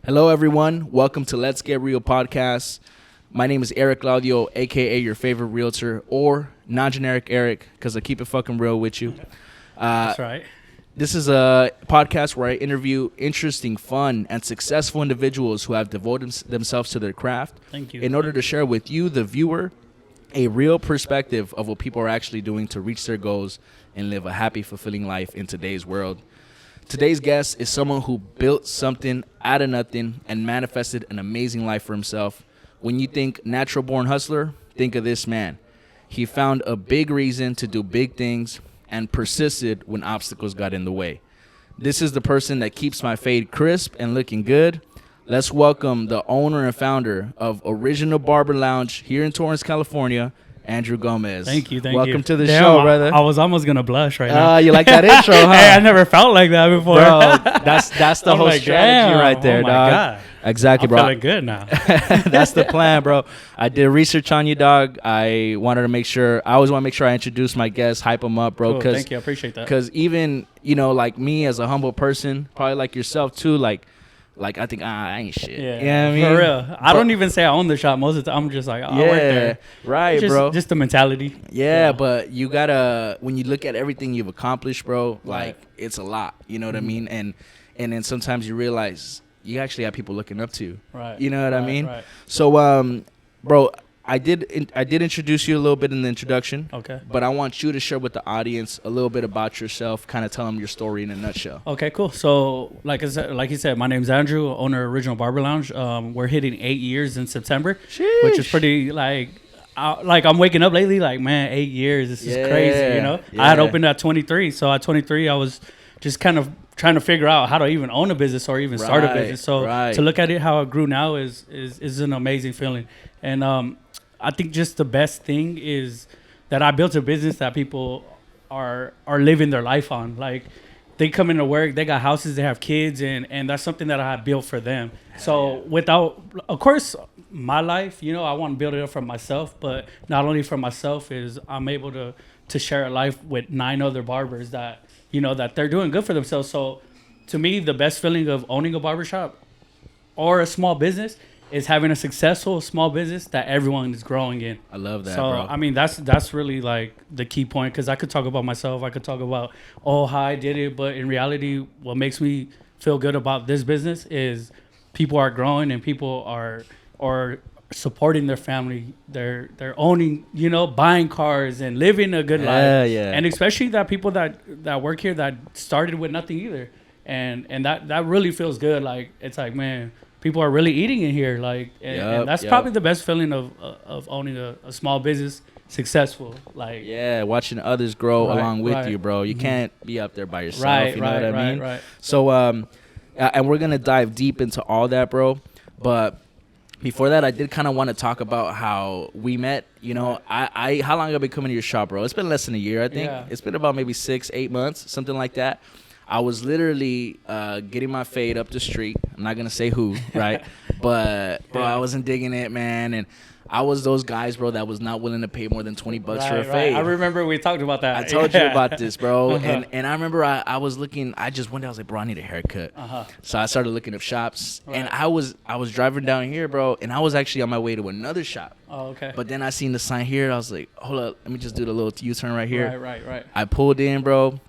Hello, everyone. Welcome to Let's Get Real podcast. My name is Eric Claudio, a.k.a. your favorite realtor, or non-generic Eric, because I keep it fucking real with you. That's right. This is a podcast where I interview interesting, fun, and successful individuals who have devoted themselves to their craft. Thank you. In order to share with you, the viewer, a real perspective of what people are actually doing to reach their goals and live a happy, fulfilling life in today's world. Today's guest is someone who built something out of nothing and manifested an amazing life for himself. When you think natural-born hustler, think of this man. He found a big reason to do big things and persisted when obstacles got in the way. This is the person that keeps my fade crisp and looking good. Let's welcome the owner and founder of Original Barber Lounge here in Torrance, California, Andrew Gomez. Thank you. Welcome to the show, brother. I was almost gonna blush right now. You like that intro, huh? Hey, I never felt like that before. Bro, that's the I'm whole like, strategy damn. right there, Oh my dog. God. Exactly, I'm bro. feeling good now. That's the plan, bro. I did research on you, dog. I wanted to make sure. I always want to make sure I introduce my guests, hype them up, bro. Cool, thank you. I appreciate that. Because even like me as a humble person, probably like yourself too, like I think I ain't shit. Yeah, you know what I mean? for real. I don't even say I own the shop most of the time. I'm just like, I work there. Right, Just, bro. Just the mentality. Yeah, but you gotta, when you look at everything you've accomplished, bro, like it's a lot. You know what I mean? And then sometimes you realize you actually have people looking up to you. Right. You know what I mean? Right. So, bro, I did introduce you a little bit in the introduction. Okay. But I want you to share with the audience a little bit about yourself, kind of tell them your story in a nutshell. Okay, cool. So, like you said, my name's Andrew, owner of Original Barber Lounge. We're hitting 8 years in September, which is pretty I'm waking up lately like, man, 8 years. This is crazy, you know? Yeah. I had opened at 23. So at 23, I was just kind of trying to figure out how to even own a business or even start a business. So to look at it how it grew now is an amazing feeling. And I think just the best thing is that I built a business that people are living their life on. Like, they come into work, they got houses, they have kids, and that's something that I built for them. So without, of course, my life, I want to build it up for myself, but not only for myself is I'm able to share a life with 9 other barbers that, that they're doing good for themselves. So to me, the best feeling of owning a barbershop or a small business is having a successful small business that everyone is growing in. I love that, so, bro. I mean, that's really like the key point, because I could talk about myself. I could talk about, how I did it. But in reality, what makes me feel good about this business is people are growing and people are supporting their family. They're owning, buying cars and living a good life. Yeah. And especially that people that work here that started with nothing either. And that really feels good. Like, it's like, man, people are really eating in here, like, and that's probably the best feeling of owning a small business, successful, like. Yeah, watching others grow along with you, bro. You can't be up there by yourself. You know what I mean? Right. So, and we're gonna dive deep into all that, bro. But before that, I did kind of want to talk about how we met. I how long have I been coming to your shop, bro? It's been less than a year, I think. Yeah. It's been about maybe 6-8 months, something like that. I was literally getting my fade up the street. I'm not going to say who, right? But, bro, I wasn't digging it, man. And I was those guys, bro, that was not willing to pay more than $20 for a fade. I remember we talked about that. I told you about this, bro. And I remember I was looking. I just one day I was like, bro, I need a haircut. So I started looking up shops. And I was driving down here, bro, and I was actually on my way to another shop. Oh, okay. But then I seen the sign here. I was like, hold up. Let me just do the little U-turn right here. Right. I pulled in, bro.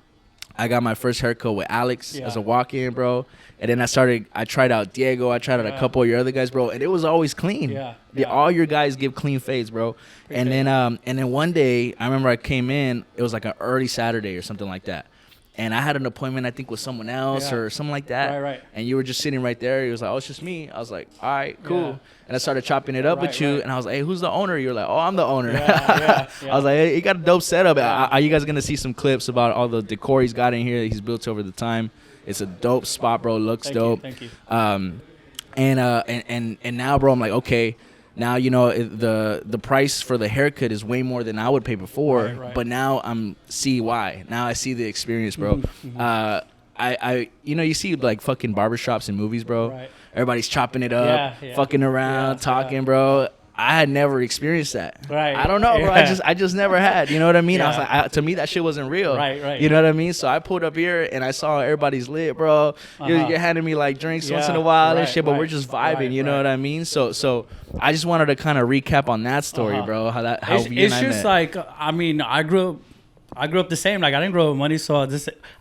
I got my first haircut with Alex as a walk-in, bro. And then I tried out Diego. I tried out a couple of your other guys, bro. And it was always clean. Yeah. All your guys give clean fades, bro. And then one day, I remember I came in. It was like an early Saturday or something like that. And I had an appointment, I think, with someone else or something like that. Right. And you were just sitting right there. He was like, oh, it's just me. I was like, all right, cool. Yeah. And I started chopping it up with you. And I was like, hey, who's the owner? You're like, oh, I'm the owner. Yeah. I was like, hey, he got a dope setup. Are you guys going to see some clips about all the decor he's got in here that he's built over the time? It's a dope spot, bro. Looks dope. Thank you. And now, bro, I'm like, okay. Now, the price for the haircut is way more than I would pay before. Right. But now see why. Now I see the experience, bro. You see like fucking barbershops in movies, bro. Right. Everybody's chopping it up, fucking around, talking, bro. I had never experienced that. Right. I don't know, bro. I just never had. You know what I mean? I was like, to me, that shit wasn't real. Right. You know what I mean? So I pulled up here and I saw everybody's lit, bro. You're handing me like drinks once in a while and shit, but we're just vibing. You know what I mean? So I just wanted to kind of recap on that story, bro. How it's just like, I mean, I grew up the same. Like, I didn't grow up with money, so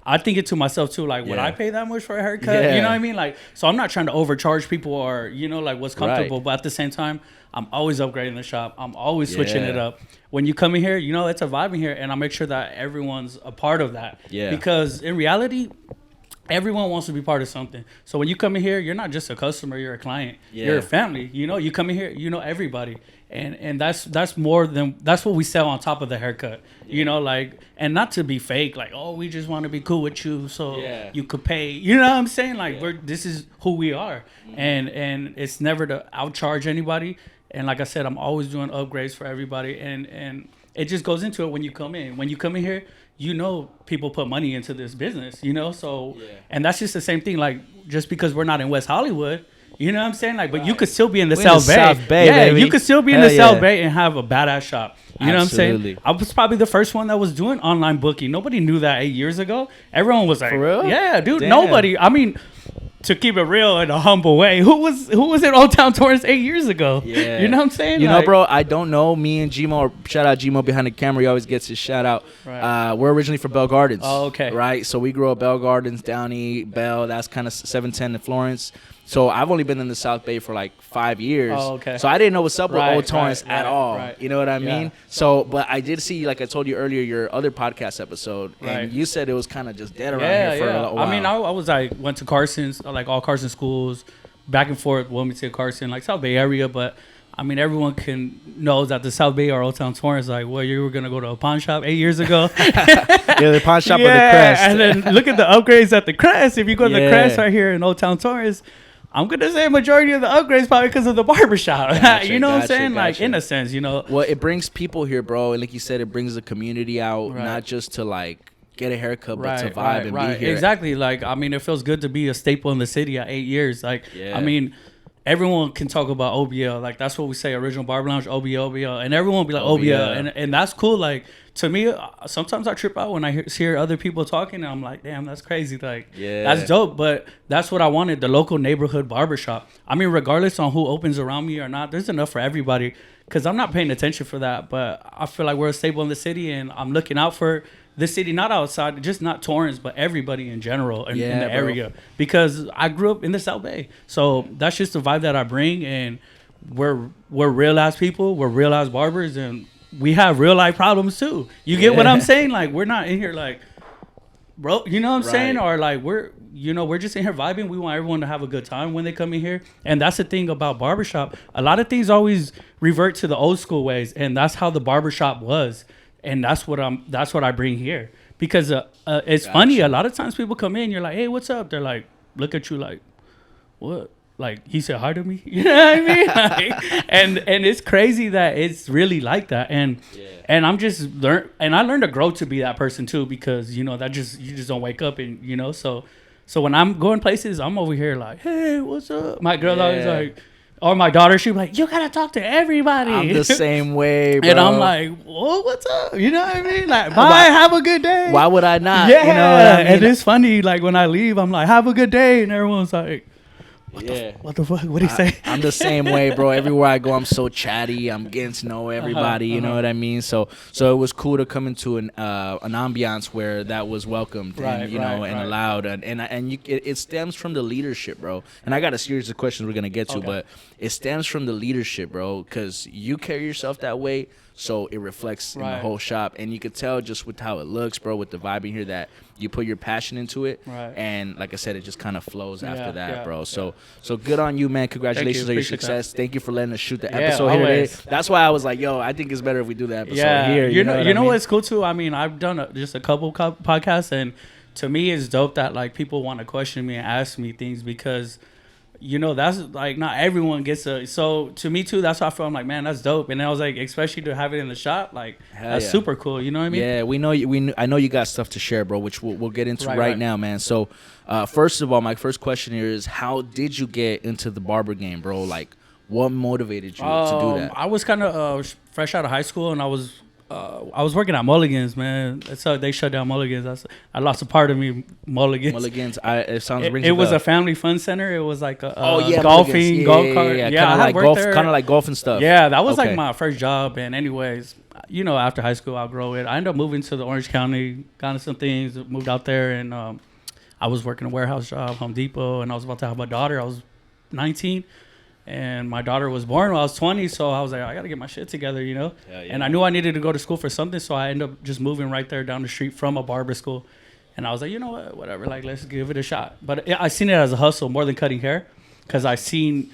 I think it to myself too. Like, would I pay that much for a haircut? You know what I mean? Like, so I'm not trying to overcharge people or like what's comfortable, but at the same time, I'm always upgrading the shop. I'm always switching it up. When you come in here, it's a vibe in here, and I make sure that everyone's a part of that. Yeah. Because in reality, everyone wants to be part of something. So when you come in here, you're not just a customer, you're a client. You're a family. You come in here, everybody. And that's more than that's what we sell on top of the haircut. Like, and not to be fake, like, oh, we just want to be cool with you so you could pay. You know what I'm saying? Like, this is who we are. And it's never to outcharge anybody. And like I said, I'm always doing upgrades for everybody. And it just goes into it when you come in. When you come in here, people put money into this business, so and that's just the same thing. Like, just because we're not in West Hollywood, you know what I'm saying? Like, but you could still be in the South Bay. Yeah, baby. You could still be in the South Bay and have a badass shop. You know what I'm saying? I was probably the first one that was doing online booking. Nobody knew that 8 years ago. Everyone was like, for real? Yeah, dude. Damn. Nobody. I mean, to keep it real in a humble way, who was in Old Town Torrance 8 years ago? Yeah. You know what I'm saying? Bro, I don't know. Me and Gmoe, shout out Gmoe behind the camera. He always gets his shout out. Right. We're originally from Bell Gardens. Oh, okay. Right? So we grew up Bell Gardens, Downey, Bell. That's kind of 710 in Florence. So I've only been in the South Bay for like 5 years. Oh, okay. So I didn't know what's up with Old Torrance at all. Right. You know what I mean? So, but I did see, like I told you earlier, your other podcast episode, and you said it was kind of just dead around here for a while. I mean, I was went to Carson's, like all Carson schools, back and forth, Wilmington, Carson, like South Bay area, but I mean, everyone knows that the South Bay or Old Town Torrance, like, well, you were going to go to a pawn shop 8 years ago. The pawn shop of the Crest. And then look at the upgrades at the Crest. If you go to the Crest right here in Old Town Torrance, I'm going to say majority of the upgrades probably because of the barbershop. What I'm saying? Like, in a sense, Well, it brings people here, bro. And like you said, it brings the community out, not just to, like, get a haircut, but to vibe and be here. Exactly. Like, I mean, it feels good to be a staple in the city at 8 years. Like, I mean, everyone can talk about OBL. Like, that's what we say, original Barber Lounge, OBL. And everyone will be like, OBL. And that's cool. Like, to me, sometimes I trip out when I hear other people talking, and I'm like, damn, that's crazy. Like, that's dope. But that's what I wanted, the local neighborhood barbershop. I mean, regardless on who opens around me or not, there's enough for everybody, because I'm not paying attention for that. But I feel like we're a staple in the city, and I'm looking out for the city, not outside, just not Torrance, but everybody in general in the area. Because I grew up in the South Bay. So that's just the vibe that I bring, and we're real-ass people, we're real-ass barbers, and we have real-life problems too. You get what I'm saying? Like, we're not in here like, bro, you know what I'm saying? Or like, we're just in here vibing. We want everyone to have a good time when they come in here. And that's the thing about barbershop. A lot of things always revert to the old school ways, and that's how the barbershop was. And that's what I bring here, because it's funny. A lot of times people come in, you're like, hey, what's up? They're like, look at you like, what? Like, he said hi to me. You know what I mean? Like, and it's crazy that it's really like that. And I'm just I learned to grow to be that person too, because that you just don't wake up and so when I'm going places, I'm over here like, hey, what's up? My girl's always like, or my daughter, she'd be like, you gotta talk to everybody. I'm the same way, bro. And I'm like, whoa, what's up? You know what I mean? Like, bye, have a good day. Why would I not? Yeah. You know what I mean? And it's funny, like, when I leave, I'm like, have a good day. And everyone's like, what the fuck? What'd he say? I'm the same way, bro. Everywhere I go, I'm so chatty. I'm getting to know everybody. You know what I mean? So it was cool to come into an ambiance where that was welcomed, and allowed, and it stems from the leadership, bro. And I got a series of questions we're gonna get to, but it stems from the leadership, bro, because you carry yourself that way. So it reflects in the whole shop. And you could tell just with how it looks, bro, with the vibe in here, that you put your passion into it. Right. And like I said, it just kind of flows after that, bro. So good on you, man. Congratulations on your success. Thank you for letting us shoot the episode here today. That's why I was like, yo, I think it's better if we do the episode here. You know what's cool, too? I mean, I've done just a couple podcasts, and to me, it's dope that, like, people want to question me and ask me things, because that's like, not everyone gets so to me too, that's why I feel, I'm like, man, that's dope. And I was like, especially to have it in the shop, like, that's super cool. You know what I mean? Yeah, we know you. I know you got stuff to share, bro, which we'll get into right now, man. So first of all, my first question here is, how did you get into the barber game, bro? Like, What motivated you to do that? I was kind of fresh out of high school, and I was working at Mulligan's, man. So they shut down Mulligan's. I lost a part of me, Mulligan's. Mulligan's, it sounds. It was a family fun center. It was like golfing, golf cart. Yeah, kind of like golf, kind of like golf and stuff. Yeah, that was like my first job. And anyways, you know, after high school, I'll grow it. I ended up moving to the Orange County, got into some things, moved out there, and I was working a warehouse job, Home Depot, and I was about to have a daughter. I was 19. And my daughter was born when I was 20, so I was like, I got to get my shit together, you know? Yeah. And I knew I needed to go to school for something, so I ended up just moving right there down the street from a barber school. And I was like, you know what, whatever, like, let's give it a shot. But I seen it as a hustle more than cutting hair, because I seen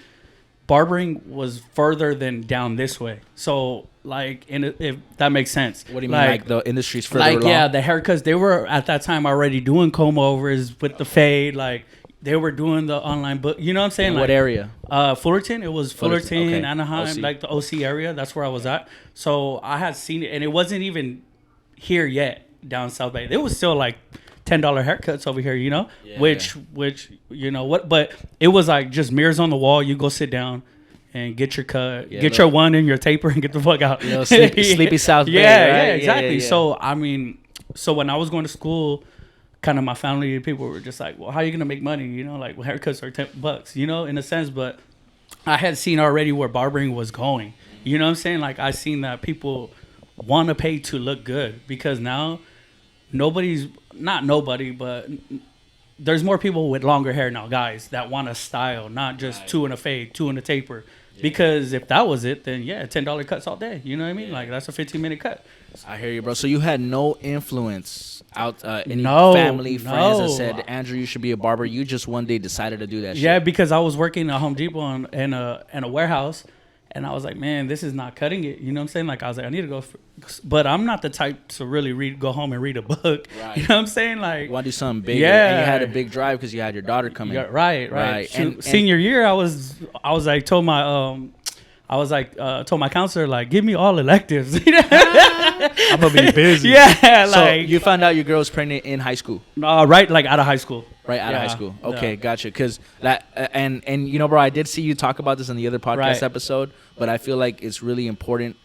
barbering was further than down this way. So, like, if that makes sense. What do you mean, like the industry's further along? Yeah, the haircuts, they were, at that time, already doing comb-overs with the fade, like... They were doing the online book. You know what I'm saying? In what area? Fullerton. It was Fullerton, okay. Anaheim, OC. like the OC area. That's where I was at. So I had seen it, and it wasn't even here yet down South Bay. It was still like $10 haircuts over here, you know? Yeah, which you know what? But it was like just mirrors on the wall. You go sit down and get your cut, get your one and your taper, and get the fuck out. You know, sleepy South Bay. Yeah, exactly. Yeah. So I mean, when I was going to school, kind of my family people were just like, well, how are you going to make money? You know, like, well, haircuts are $10, you know, in a sense. But I had seen already where barbering was going. You know what I'm saying? Like, I seen that people want to pay to look good, because now not nobody, but there's more people with longer hair now, guys, that want a style, not just two in a fade, two in a taper. Yeah. Because if that was it, then yeah, $10 cuts all day. You know what I mean? Yeah. Like, that's a 15-minute cut. I hear you, bro. So you had no influence out, any family, friends that said, Andrew, you should be a barber. You just one day decided to do that shit. Yeah, because I was working at Home Depot and a warehouse, and I was like, man, this is not cutting it. You know what I'm saying? Like, I was like, I need to go. But I'm not the type to really go home and read a book. Right. You know what I'm saying? Like, you want to do something bigger. Yeah. And you had a big drive because you had your daughter coming. Yeah, right. And senior year, I was like, told my counselor, like, give me all electives. I'm gonna be busy. Yeah, so like, you found out your girl was pregnant in high school. Right, like out of high school. Right, out of high school. Okay, gotcha. Because that and you know, bro, I did see you talk about this in the other podcast episode, but I feel like it's really important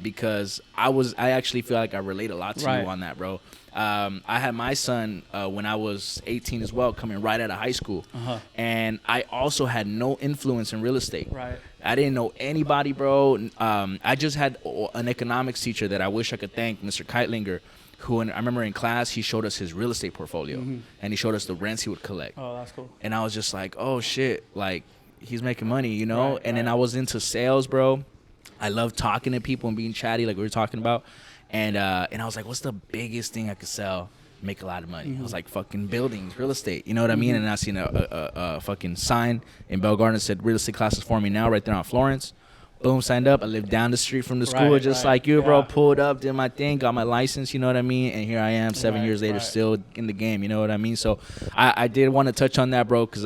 because I actually feel like I relate a lot to you on that, bro. I had my son when I was 18 as well, coming right out of high school, and I also had no influence in real estate. Right. I didn't know anybody, bro. I just had an economics teacher that I wish I could thank, Mr. Keitlinger, who I remember in class, he showed us his real estate portfolio, and he showed us the rents he would collect. Oh, that's cool. And I was just like, oh, shit, like, he's making money, you know? And then I was into sales, bro. I love talking to people and being chatty like we were talking about. And I was like, what's the biggest thing I could sell, make a lot of money? I was like, fucking buildings, real estate. You know what I mean? And I seen a fucking sign in Bell Garden that said real estate classes for me now right there on Florence. Boom, signed up. I lived down the street from the school just like you, bro. Pulled up, did my thing, got my license, you know what I mean? And here I am 7 years later still in the game, you know what I mean? So I did want to touch on that, bro, because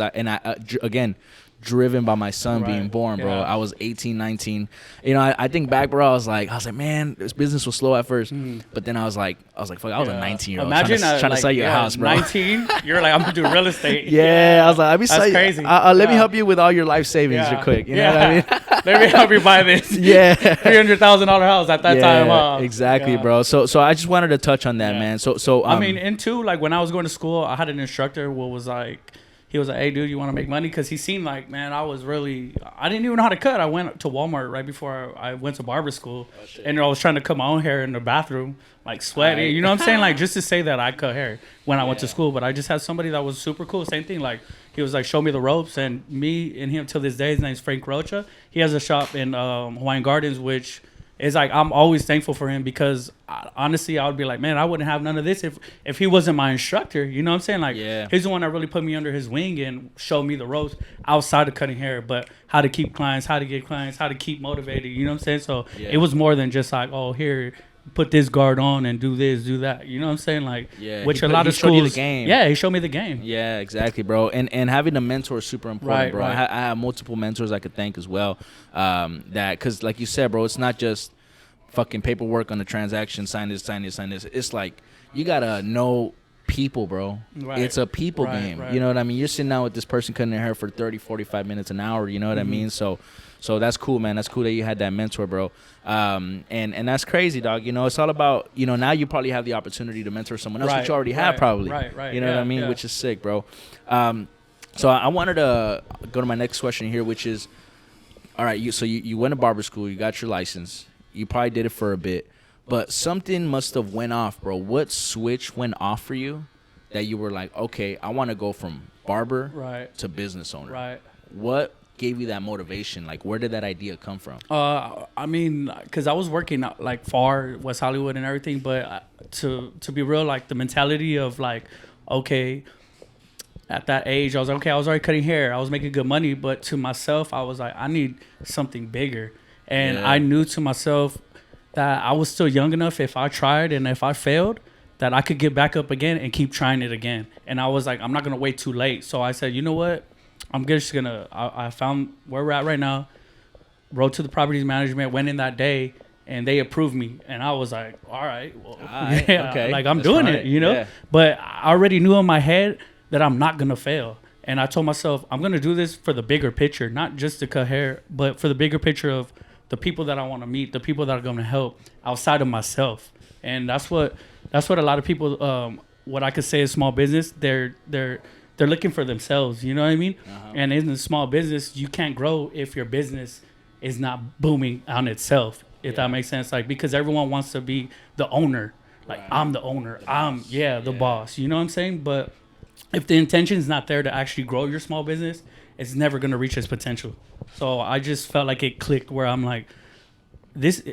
again, driven by my son being born, bro. I was 18, 19. You know, I think back, bro, I was like, man, this business was slow at first. But then I was like, fuck, I was a 19-year-old trying to sell you a house, bro. 19, you're like, I'm going to do real estate. I was like, that's crazy. Let me help you with all your life savings real quick. You know what I mean? Let me help you buy this. $300,000 house at that time. Exactly, bro. So I just wanted to touch on that, man. So I mean, and two, like, when I was going to school, I had an instructor who was like, he was like, hey, dude, you want to make money? Because he seemed like, man, I didn't even know how to cut. I went to Walmart right before I went to barber school. And I was trying to cut my own hair in the bathroom, like sweaty. You know what I'm saying? Like, just to say that I cut hair when I went to school. But I just had somebody that was super cool. Same thing. Like, he was like, show me the ropes. And me and him till this day, his name's Frank Rocha. He has a shop in Hawaiian Gardens, which is like, I'm always thankful for him because honestly, I would be like, man, I wouldn't have none of this if he wasn't my instructor. You know what I'm saying? Like, he's the one that really put me under his wing and showed me the ropes outside of cutting hair, but how to keep clients, how to get clients, how to keep motivated. You know what I'm saying? So it was more than just like, oh, here, put this guard on and do this, do that. You know what I'm saying? Like, which a lot of schools. He showed you the game. Yeah, he showed me the game. Yeah, exactly, bro. And having a mentor is super important, bro. I have multiple mentors I could thank as well. Because like you said, bro, it's not just fucking paperwork on the transaction, sign this. It's like you gotta know people, bro. Right. It's a people game. Right. You know what I mean? You're sitting down with this person cutting their hair for 30, 45 minutes, an hour. You know what I mean? So that's cool, man. That's cool that you had that mentor, bro. And that's crazy, dog. You know, it's all about, you know, now you probably have the opportunity to mentor someone else, which you already have probably. Right. You know what I mean? Which is sick, bro. So I wanted to go to my next question here, which is, all right, you went to barber school, you got your license, you probably did it for a bit, but something must have went off, bro. What switch went off for you that you were like, okay, I want to go from barber to business owner? Right. What gave you that motivation? Like, where did that idea come from? I mean, because I was working like far West Hollywood and everything, but to be real, like the mentality of like, okay, at that age, I was like, okay, I was already cutting hair. I was making good money. But to myself, I was like, I need something bigger. And I knew to myself that I was still young enough, if I tried and if I failed, that I could get back up again and keep trying it again. And I was like, I'm not going to wait too late. So I said, you know what? I'm just going to, I found where we're at right now, wrote to the properties management, went in that day, and they approved me. And I was like, all right, well, okay. Like I'm doing it, you know? Yeah. But I already knew in my head that I'm not going to fail. And I told myself, I'm going to do this for the bigger picture, not just to cut hair, but for the bigger picture of the people that I want to meet, the people that are going to help outside of myself. And that's what a lot of people, what I could say is small business, they're looking for themselves, you know what I mean? Uh-huh. And in a small business, you can't grow if your business is not booming on itself, if that makes sense. Like, because everyone wants to be the owner. Like, I'm the owner. I'm the boss. You know what I'm saying? But if the intention is not there to actually grow your small business, it's never going to reach its potential. So I just felt like it clicked where I'm like, this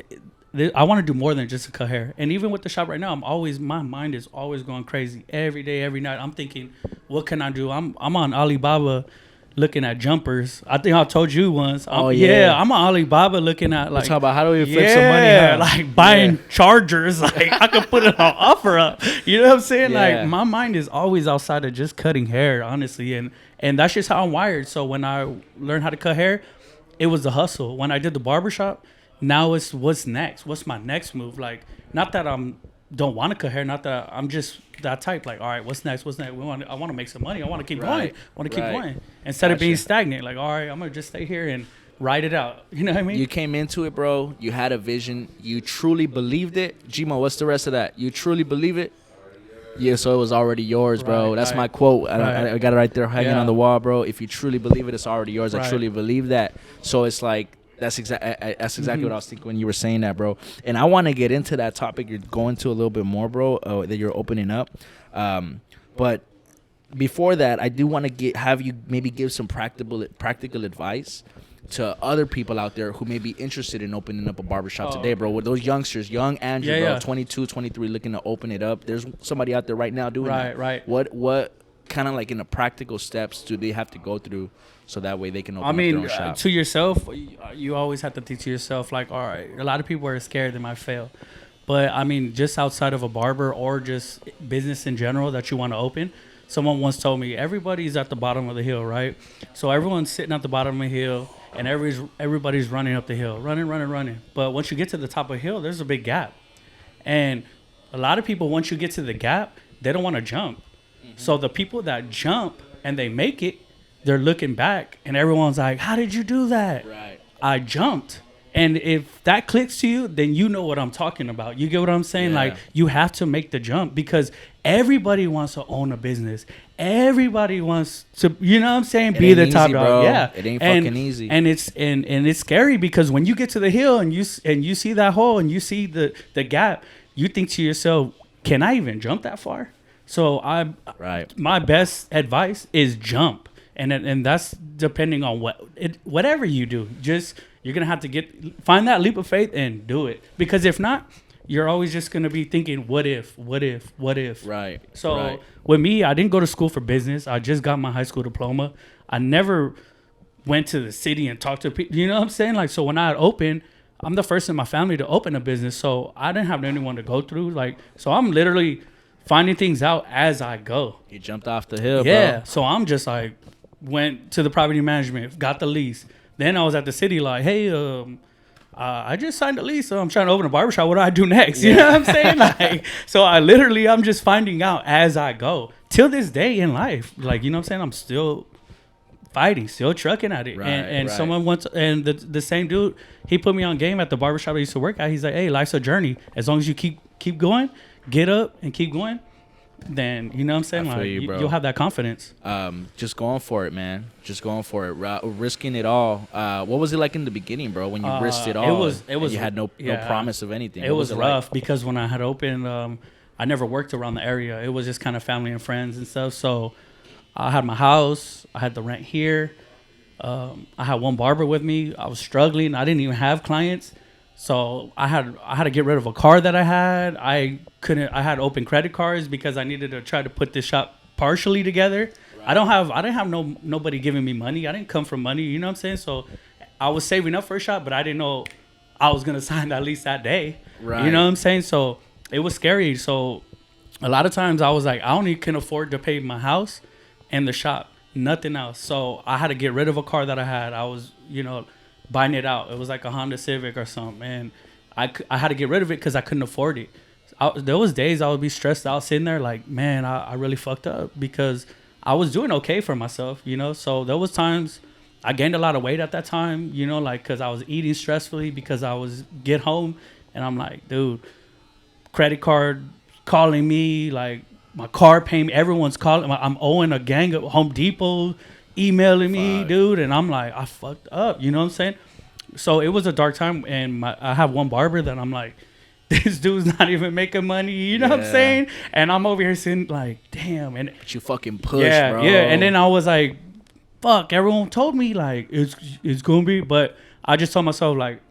I want to do more than just to cut hair. And even with the shop right now, my mind is always going crazy. Every day, every night, I'm thinking, what can I do? I'm on Alibaba looking at jumpers. I think I told you once. I'm on Alibaba looking at like. Talk about how do we flip some money? Huh? Like buying chargers. Like I could put it on offer up. You know what I'm saying? Yeah. Like my mind is always outside of just cutting hair, honestly, and that's just how I'm wired. So when I learned how to cut hair, it was a hustle. When I did the barbershop, now it's what's next? What's my next move? Like not that don't want to cut hair, not that I'm just that type. Like, all right, what's next? I want to make some money. I want to keep going. I want to keep going instead of being stagnant. Like, all right, I'm gonna just stay here and ride it out. You know what I mean? You came into it, bro. You had a vision. You truly believed it. Gmoe, what's the rest of that? You truly believe it? Yeah, so it was already yours, bro. That's my quote. I got it right there hanging on the wall, bro. If you truly believe it, it's already yours. I truly believe that. So it's like, that's exactly what I was thinking when you were saying that, bro. And I want to get into that topic you're going to a little bit more, bro, that you're opening up. But before that, I do want to have you maybe give some practical advice to other people out there who may be interested in opening up a barbershop today, bro. With those youngsters, young Andrew, bro, 22, 23, looking to open it up. There's somebody out there right now doing that. Right. What kind of like in the practical steps do they have to go through so that way they can open up their own shop? To yourself, you always have to think to yourself, like, all right, a lot of people are scared they might fail. But, I mean, just outside of a barber or just business in general that you want to open, someone once told me, everybody's at the bottom of the hill, right? So everyone's sitting at the bottom of the hill, and everybody's running up the hill, running. But once you get to the top of the hill, there's a big gap. And a lot of people, once you get to the gap, they don't want to jump. So the people that jump and they make it, they're looking back, and everyone's like, how did you do that? Right. I jumped. And if that clicks to you, then you know what I'm talking about. You get what I'm saying? Yeah. Like, you have to make the jump because everybody wants to own a business. Everybody wants to, you know what I'm saying, be the top dog. Yeah. It ain't fucking easy. And it's scary because when you get to the hill and you see that hole and you see the gap, you think to yourself, can I even jump that far? So my best advice is jump. And that's depending on whatever you do. Just you're gonna have to find that leap of faith and do it. Because if not, you're always just gonna be thinking, what if? Right. So with me, I didn't go to school for business. I just got my high school diploma. I never went to the city and talked to people. You know what I'm saying? Like, so when I had opened, I'm the first in my family to open a business. So I didn't have anyone to go through. Like, so I'm literally finding things out as I go. You jumped off the hill, bro. So I'm just like, went to the property management, got the lease. Then I was at the city like, hey, I just signed a lease, so I'm trying to open a barbershop. What do I do next? You know what I'm saying? Like, so I'm just finding out as I go. Till this day in life, like, you know what I'm saying? I'm still fighting, still trucking at it. And someone wants, and the same dude, he put me on game at the barbershop I used to work at. He's like, hey, life's a journey. As long as you keep going, get up and keep going, then, you know what I'm saying? Like, you'll have that confidence. Just going for it, man. Just going for it. Risking it all. What was it like in the beginning, bro, when you risked it all? It was you had no promise of anything. It was rough because when I had opened, I never worked around the area. It was just kind of family and friends and stuff. So I had my house. I had the rent here. I had one barber with me. I was struggling. I didn't even have clients. So I had to get rid of a car that I had. I had open credit cards because I needed to try to put this shop partially together. Right. I didn't have nobody giving me money. I didn't come from money, you know what I'm saying? So I was saving up for a shop, but I didn't know I was going to sign that lease that day. Right. You know what I'm saying? So it was scary. So a lot of times I was like, I only can afford to pay my house and the shop, nothing else. So I had to get rid of a car that I had. I was, buying it out. It was like a Honda Civic or something, and I had to get rid of it because I couldn't afford it. There was days I would be stressed out sitting there like, man, I really fucked up because I was doing okay for myself, So there was times I gained a lot of weight at that time, like because I was eating stressfully because I was get home and I'm like, dude, credit card calling me, like my car payment, everyone's calling. I'm owing a gang of Home Depot emailing me, dude, and I'm like, I fucked up, you know what I'm saying? So it was a dark time, and I have one barber that I'm like, this dude's not even making money, you know what I'm saying? And I'm over here sitting like, damn. And but you fucking push, bro. Yeah, and then I was like, fuck, everyone told me like it's gonna be, but I just told myself like,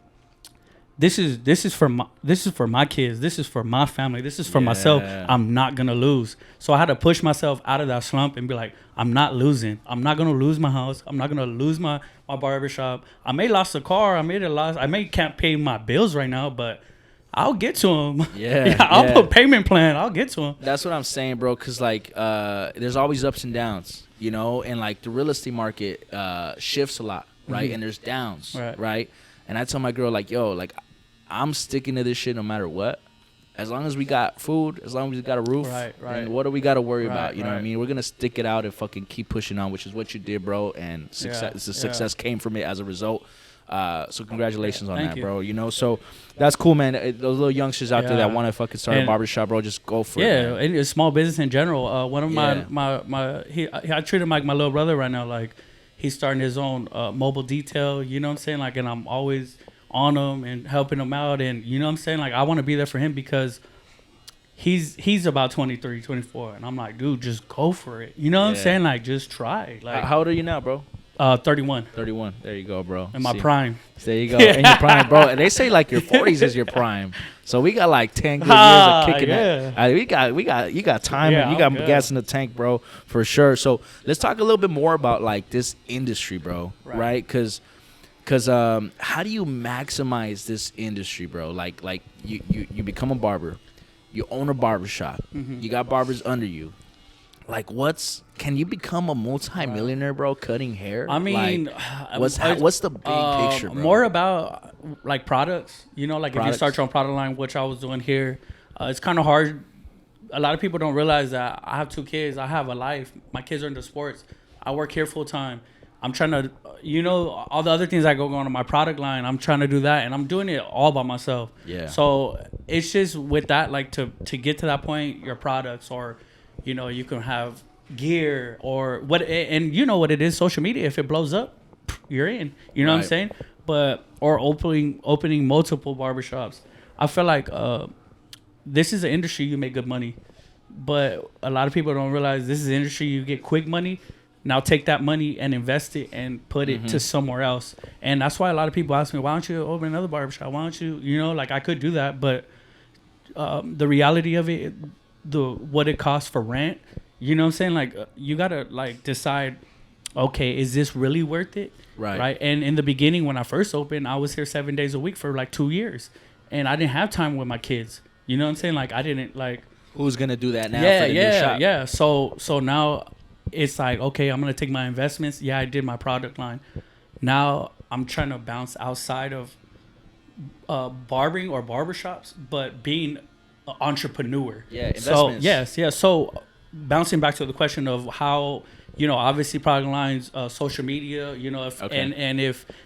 this is for my kids, this is for my family, this is for myself. I'm not gonna lose. So I had to push myself out of that slump and be like, I'm not losing. I'm not gonna lose my house. I'm not gonna lose my barbershop. I may lost a car. I may can't pay my bills right now, but I'll get to them. I'll put payment plan. I'll get to them. That's what I'm saying, bro. Cause like, there's always ups and downs, and like the real estate market shifts a lot, right? And there's downs, right? And I tell my girl like, yo, like I'm sticking to this shit no matter what. As long as we got food, as long as we got a roof, and what do we got to worry about? You know what I mean? We're going to stick it out and fucking keep pushing on, which is what you did, bro. And success came from it as a result. So congratulations on that, bro. So that's cool, man. Those little youngsters out there that want to fucking start a barbershop, bro, just go for it. Yeah, and it's small business in general. One of I treat him like my little brother right now. Like he's starting his own mobile detail. You know what I'm saying? Like, and I'm always on him and helping him out, and you know what I'm saying, like I want to be there for him because he's about 23, 24, and I'm like, dude, just go for it, you know what I'm saying, like just try. Like, how old are you now, bro? 31. There you go, bro. In my prime. There you go. In your prime, bro. And they say like your 40s is your prime, so we got like 10 good years of kicking it. You got time, and you got gas in the tank, bro, for sure. So let's talk a little bit more about like this industry, bro, right? Because how do you maximize this industry, bro? Like you become a barber, you own a barbershop, you got barbers under you. Like, can you become a multi-millionaire, bro, cutting hair? I mean, like, what's the big picture, bro? More about like products, like if you start your own product line, which I was doing here, it's kind of hard. A lot of people don't realize that I have 2 kids. I have a life. My kids are into sports. I work here full time. I'm trying to, all the other things that go on in my product line, I'm trying to do that, and I'm doing it all by myself. Yeah. So it's just with that, like to get to that point, your products, or, you can have gear or what, and you know what it is, social media. If it blows up, you're in. You know what I'm saying? Or opening multiple barbershops. I feel like this is an industry you make good money, but a lot of people don't realize this is an industry you get quick money. Now take that money and invest it and put it to somewhere else. And that's why a lot of people ask me, why don't you open another barbershop? Why don't you, like I could do that. But the reality of it, what it costs for rent, you know what I'm saying? Like you got to like decide, okay, is this really worth it? Right. And in the beginning, when I first opened, I was here 7 days a week for like 2 years. And I didn't have time with my kids. You know what I'm saying? Like I didn't like. Who's going to do that now for the new shop? Yeah. So now it's like, okay, I'm going to take my investments. Yeah, I did my product line. Now I'm trying to bounce outside of barbering or barbershops, but being an entrepreneur. Yeah, investments. So yes, yeah. So bouncing back to the question of how, obviously product lines, social media, if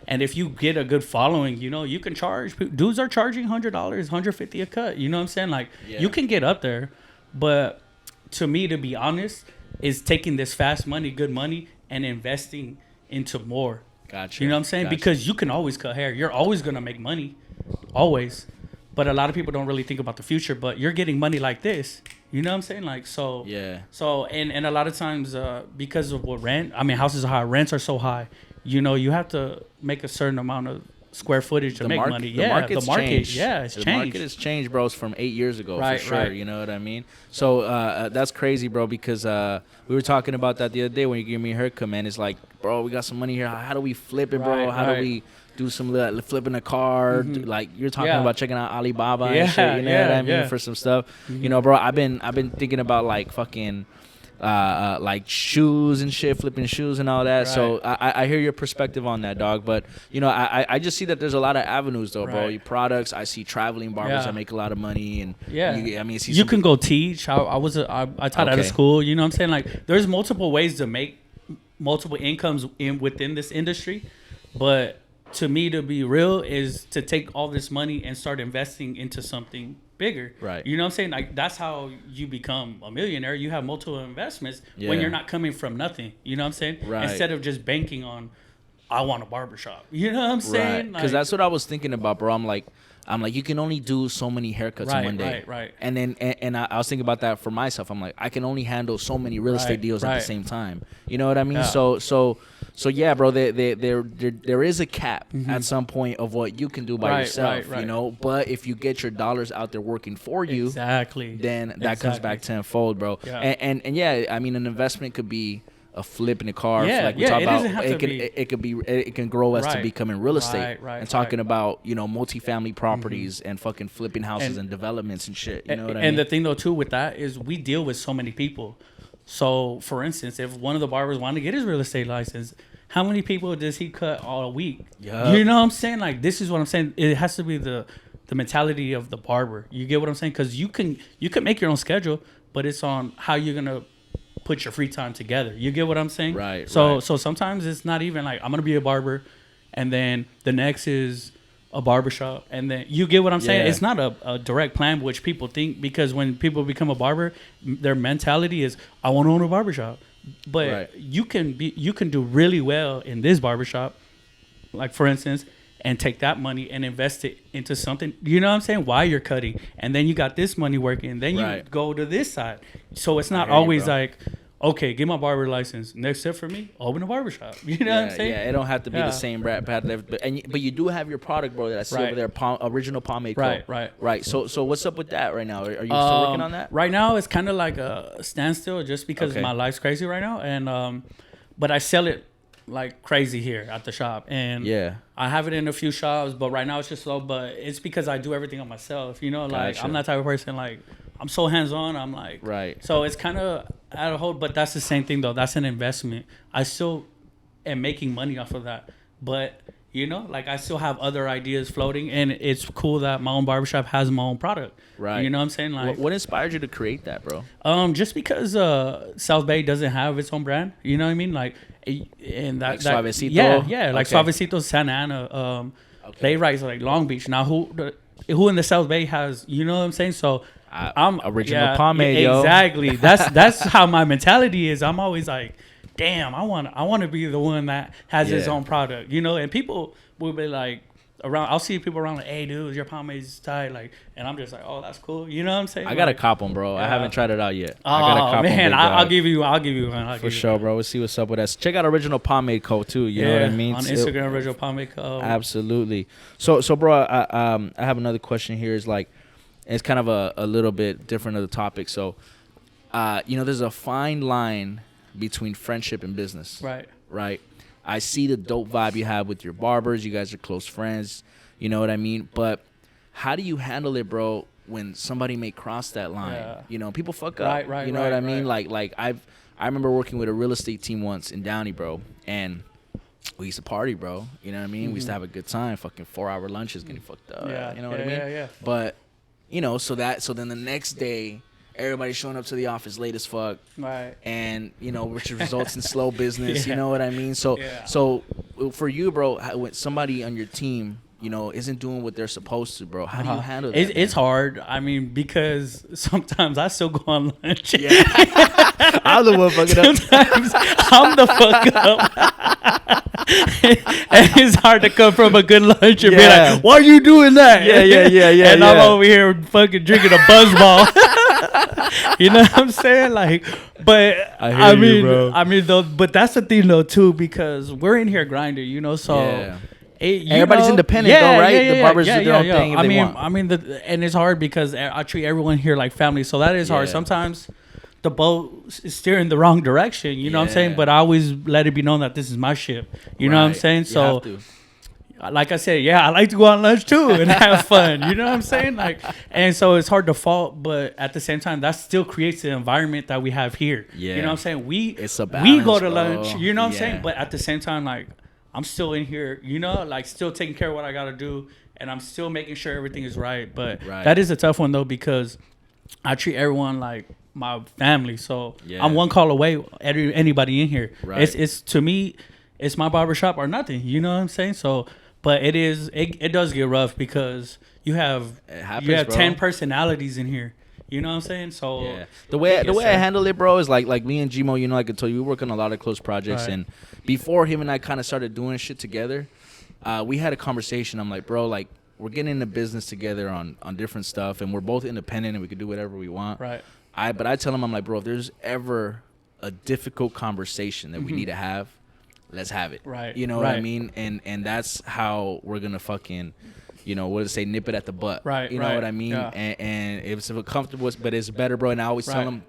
and if you get a good following, you can charge. Dudes are charging $100, $150 a cut. You know what I'm saying? Like you can get up there, but to me, to be honest, is taking this fast money, good money, and investing into more. Gotcha. You know what I'm saying? Gotcha. Because you can always cut hair. You're always gonna make money, always. But a lot of people don't really think about the future. But you're getting money like this. You know what I'm saying? Like so. Yeah. So and a lot of times because of what houses are high, rents are so high. You have to make a certain amount of square footage to make money. The market, it's changed. The market has changed, bro, from 8 years ago, right, for sure. Right. You know what I mean? So that's crazy, bro, because we were talking about that the other day when you gave me a haircut, man. It's like, bro, we got some money here. How do we flip it, bro? How do we do some flipping a car? Like you're talking about checking out Alibaba and shit. You know what I mean? For some stuff. Bro, I've been thinking about like fucking like shoes and shit, flipping shoes and all that. Right. So I hear your perspective on that, dog. But I just see that there's a lot of avenues though, bro. Your products. I see traveling barbers that make a lot of money, and you can go teach. I taught out of school. You know what I'm saying? Like there's multiple ways to make multiple incomes within this industry, but to me, to be real, is to take all this money and start investing into something bigger. Right. You know what I'm saying? Like that's how you become a millionaire. You have multiple investments when you're not coming from nothing. You know what I'm saying? Right. Instead of just banking on, I want a barbershop. You know what I'm saying? Because that's what I was thinking about, bro. I'm like, you can only do so many haircuts in one day. Right. And then, and I was thinking about that for myself. I'm like, I can only handle so many real estate deals at the same time. You know what I mean? Yeah. So yeah, bro. There is a cap at some point of what you can do by yourself. Right. You know, but if you get your dollars out there working for you, then that comes back tenfold, bro. Yeah. And yeah, I mean, an investment could be a flip in a car, like we talk about. It can grow us to becoming real estate and talking about multifamily properties and fucking flipping houses and developments and shit. You know what I mean? And the thing though too with that is we deal with so many people. So for instance, if one of the barbers wanted to get his real estate license, how many people does he cut all a week? Yep. You know what I'm saying? Like this is what I'm saying. It has to be the mentality of the barber. You get what I'm saying? Because you can make your own schedule, but it's on how you're gonna put your free time together. You get what I'm saying? Right. So sometimes it's not even like I'm gonna be a barber, and then the next is a barbershop, and then you get what I'm saying? It's not a direct plan, which people think, because when people become a barber, their mentality is I want to own a barbershop. But you can do really well in this barbershop, like for instance, and take that money and invest it into something, you know what I'm saying, while you're cutting. And then you got this money working, then you go to this side. So it's not always like, okay, get my barber license. Next step for me, open a barbershop. You know what I'm saying? Yeah, it don't have to be the same path. But you do have your product, bro, that I see over there, original pomade co. Right. So what's up with that right now? Are you still working on that? Right now, it's kind of like a standstill just because my life's crazy right now. And but I sell it like crazy here at the shop. And I have it in a few shops, but right now it's just slow. But it's because I do everything on myself. You know, like I'm that type of person, like I'm so hands-on. I'm like, so it's kind of out of hold, but that's the same thing though. That's an investment. I still am making money off of that, but like I still have other ideas floating, and it's cool that my own barbershop has my own product. Right. You know what I'm saying? Like, what inspired you to create that, bro? Just because South Bay doesn't have its own brand. You know what I mean? Like, and that Suavecito. Yeah, like Suavecito, Santa Ana, Playwrights, like Long Beach. Now who in the South Bay has? You know what I'm saying? So. I'm original pomade, exactly. That's how my mentality is. I'm always like, damn, I want to be the one that has his own product, and people will be like around. I'll see people around like, hey, dude, your pomade's tight, like, and I'm just like, oh, that's cool. You know what I'm saying? I got a cop one, bro. I haven't tried it out yet. Oh, I got a cop man, I'll give you one. For sure, bro. We'll see what's up with that. Check out Original Pomade Co. too. You know what I mean? On Instagram, Original Pomade Co. Absolutely. So, bro, I have another question here. Is like, it's kind of a little bit different of the topic. So, there's a fine line between friendship and business. Right. I see the dope vibe you have with your barbers. You guys are close friends. You know what I mean? But how do you handle it, bro, when somebody may cross that line? People fuck up. You know what I mean? Like I remember working with a real estate team once in Downey, bro, and we used to party, bro. You know what I mean? We used to have a good time. Fucking 4-hour lunches getting fucked up. Yeah. You know what I mean? Yeah. But, you know, so then the next day, everybody's showing up to the office late as fuck. Right. And, you know, which results in slow business. You know what I mean? So for you, bro, when somebody on your team, you know, isn't doing what they're supposed to, bro, how do you handle that? It's hard. I mean, because sometimes I still go on lunch. Yeah. I'm the one fucking up. Sometimes I'm the fuck up. And it's hard to come from a good lunch and be like, why are you doing that? Yeah. And I'm over here fucking drinking a Buzzball. You know what I'm saying? Like, but I mean, though, but that's the thing though too, because we're in here grinding, you know, so. Everybody's independent though, right? The barbers do their own thing if they want. I mean, and it's hard because I treat everyone here like family, so that is hard. Sometimes the boat is steering the wrong direction, you know what I'm saying? But I always let it be known that this is my ship, you know what I'm saying? So, like I said, I like to go on lunch too and have fun, you know what I'm saying? Like, and so it's hard to fault, but at the same time, that still creates the environment that we have here. You know what I'm saying? We go to lunch, you know what I'm saying? But at the same time, like, I'm still in here, you know, like still taking care of what I got to do. And I'm still making sure everything is right. But that is a tough one, though, because I treat everyone like my family. So I'm one call away, anybody in here. It's to me, it's my barbershop or nothing. You know what I'm saying? So, but it does get rough because you have 10 personalities in here. You know what I'm saying? So the way I handle it, bro, is like me and Gmoe, you know, like I told you, we work on a lot of close projects, and before him and I kind of started doing shit together, we had a conversation. I'm like, bro, like we're getting into business together on different stuff, and we're both independent and we can do whatever we want. But I tell him, I'm like, bro, if there's ever a difficult conversation that we need to have, let's have it. You know what I mean? And that's how we're gonna fucking, you know, what to say, nip it at the butt. You know what I mean? And if it's comfortable, but it's better, bro. And I always tell him,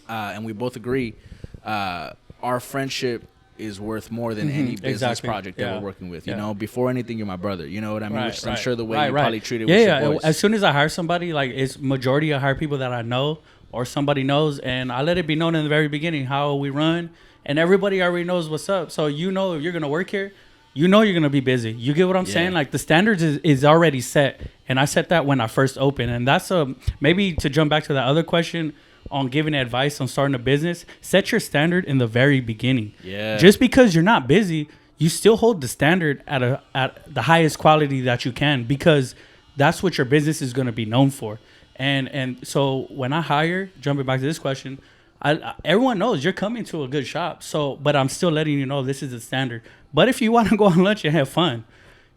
and we both agree, our friendship is worth more than any business project that we're working with. You know, before anything, you're my brother. You know what I mean? Which is, I'm sure the way you probably treat it with your boys. As soon as I hire somebody, like it's majority I hire people that I know or somebody knows, and I let it be known in the very beginning how we run, and everybody already knows what's up. So you know if you're gonna work here, you know you're going to be busy. You get what I'm saying? Like the standards is already set. And I set that when I first opened. And that's maybe to jump back to that other question on giving advice on starting a business, set your standard in the very beginning. Just because you're not busy, you still hold the standard at the highest quality that you can, because that's what your business is going to be known for. And so when I hire, jumping back to this question, everyone knows you're coming to a good shop. So, but I'm still letting you know this is the standard. But if you want to go on lunch and have fun,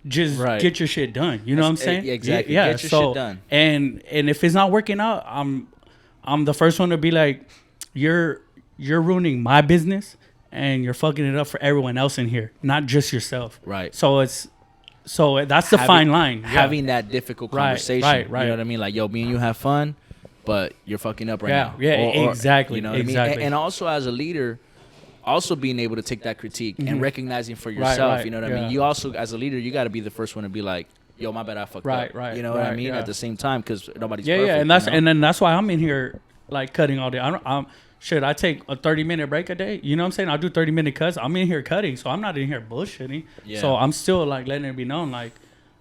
just get your shit done. You know what I'm saying? Exactly. Get your shit done. And if it's not working out, I'm the first one to be like, you're ruining my business and you're fucking it up for everyone else in here, not just yourself. So that's the fine line. Having that difficult conversation. You know what I mean? Like, yo, me and you have fun, but you're fucking up right now. Exactly. You know what I mean? And also as a leader, also being able to take that critique and recognizing for yourself, you know what I mean? You also, as a leader, you got to be the first one to be like, yo, my bad, I fucked up. You know what I mean? At the same time, because nobody's perfect. And then that's why I'm in here like cutting all day. I take a 30-minute break a day. You know what I'm saying? I'll do 30-minute cuts. I'm in here cutting, so I'm not in here bullshitting. So I'm still like letting it be known, like,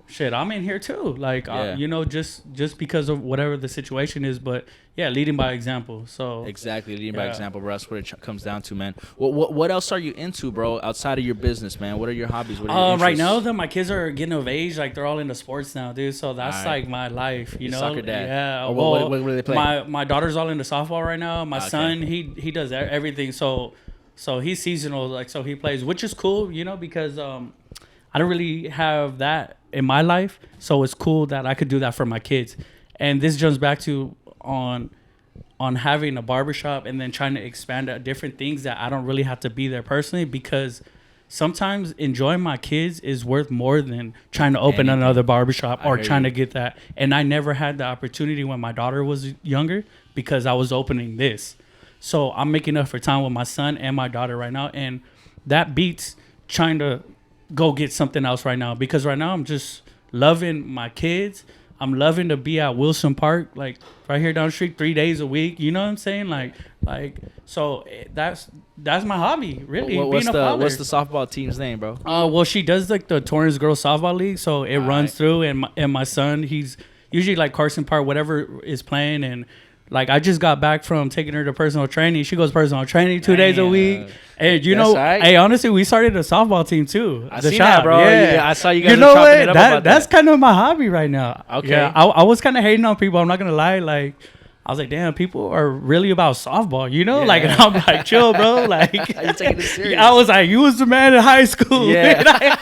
shit, I'm in here too. Like, you know, just because of whatever the situation is. But leading by example. So exactly, leading by example, bro. That's what it comes down to, man. What else are you into, bro? Outside of your business, man. What are your hobbies? What are your right now, my kids are getting of age. Like they're all into sports now, dude. So that's like my life. You know, soccer dad. Yeah. What do they play? My daughter's all into softball right now. My son, he does everything. So he's seasonal. Like so he plays, which is cool. You know, because I don't really have that in my life, so it's cool that I could do that for my kids. And this jumps back to on having a barbershop and then trying to expand at different things that I don't really have to be there personally, because sometimes enjoying my kids is worth more than trying to open another barbershop or trying to get that. And I never had the opportunity when my daughter was younger because I was opening this. So I'm making up for time with my son and my daughter right now, and that beats trying to go get something else right now, because right now I'm just loving my kids. I'm loving to be at Wilson Park, like right here down the street, 3 days a week. You know what I'm saying? Like so that's my hobby, really. What's the softball team's name, bro? Well, she does like the Torrance Girls Softball League, so it runs through, and my son, he's usually like Carson Park, whatever is playing, and like I just got back from taking her to personal training. She goes personal training 2 days a week. And you know, hey, honestly, we started a softball team too. I see that, bro. Yeah, I saw you guys. You know what? That's kind of my hobby right now. Okay. Yeah, I was kind of hating on people. I'm not gonna lie. Like, I was like, damn, people are really about softball. You know, like, and I'm like, chill, bro. Like, you taking this serious? I was like, you was the man in high school. Yeah.